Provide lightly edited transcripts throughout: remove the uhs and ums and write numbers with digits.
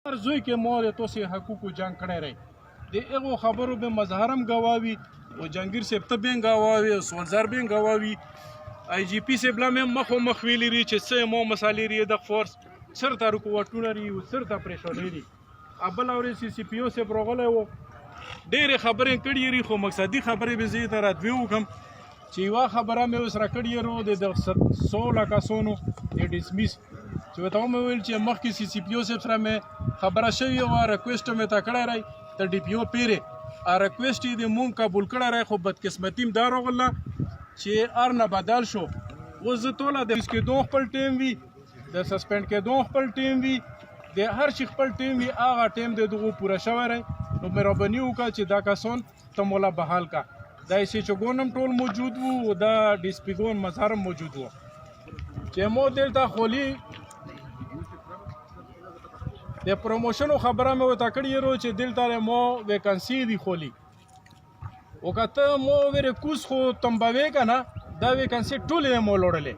هر زوی کې مور تو سي حقوقو جنگ کړی رہی د هغو خبرو به مظهرم گواوي و جنگیر صاحب ته بین گواوي او سولزار بین گواوي آی جی پی صاحب لا مخ مخ ویلی ری چې څه مو مسالې ری د فورس سر ته رکوټونه ری او سر ته پریشر ری ابل اور سی پی او سے پروغله و ډېر خبرې کړي ری خو مقصدی خبرې به زی تر ادوی وکم چې وا خبره مې وسره کړي ورو د 16 کسونو د ډیسمیس چې ته مې ویل چې مخکې سی پی او سره مې خبره شوی او ریکوست مې تا کړی راي ته ډی پی او پیره ا ریکوست دې مونږ قبول کړی راي خو بدقسمتیم دار غله چې ارنه بدل شو و زه ټوله د اس کې دوه خپل ټیم وی د سسپند کې دوه خپل ټیم وی د هر شي خپل ټیم وی هغه ټیم د دغه پوره شوی راي نو مهرباني وکړه چې دا کسان ته مولا بحال کا دا شي چې ګونم ټول موجود وو دا ډیسپیګون مظهر موجود وو چې مو دلته خولي د پروموشن خبره مې وتا کړی ورو چې دلته مو ویکنسی دی خولي او کته مو وره کوس خو تمبوي کنه دا ویکنسی ټول مو لوړلې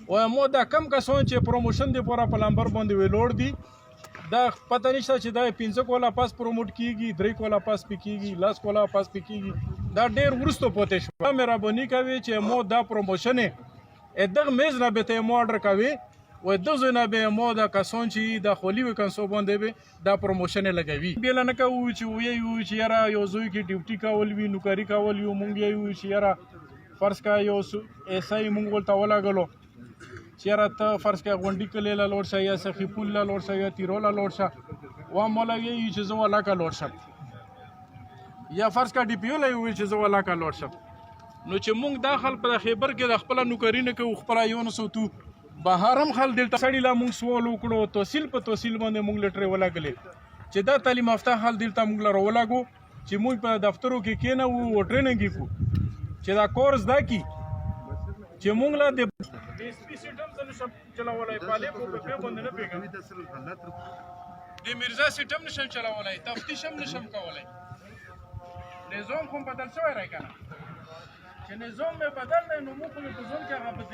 او مو دا کم کسان چې پروموشن دی پورا پلمبر باندې ویلوړ دي دا پته نشته چې دا 15 کولا پاس پروموټ کیږي 3 کولا پاس پکېږي لاس کولا پاس پکېږي دا ډېر ورستو پته شو مهرباني کوي چې مو دا پروموشن دغه میز نه به ته مو اورډر کوي و د زنه به مو دا کسان چې دا خولي وکنسو باندې به دا پروموشن لګوي بیل نه کوي چې وی چې یاره یو زوی کې ډیوټي کول وی نوکری کول یو مونږ یو چې یاره فرض کا یو ایسای مونږ ولته ولاګلو چې یاره ته فرض کا غونډي کله لا لور شي یا سخی پول لا لور شي یا تیرولا لور شي و مولوی چې زو ولا کا لور شي یا فرض کا ډی پی او لای وی چې زو ولا کا لور شي نو چې مونږ داخل په خیبر کې د خپل نوکری نه کوو خپل یو نسو تو بهارم خل دلته سړی لا مونږ سوال وکړو توصیل په توصیل باندې مونږ لټري ولاګلې چې دا تعلیم یافته حال دلته مونږ لره ولاګو چې مونږ په دفترو کې کېنه وو ټریننګ کو چې دا کورس دا کی چې مونږ لا د سپی سیستم څخه چلاولای پاله په باندې نه پیګم د مرزا سیستم نشم چلاولای تفتیش هم نشم کولای نظام کوم بدل شوی راکنه چې نظام به بدل نه نو موږ په ځون کې هغه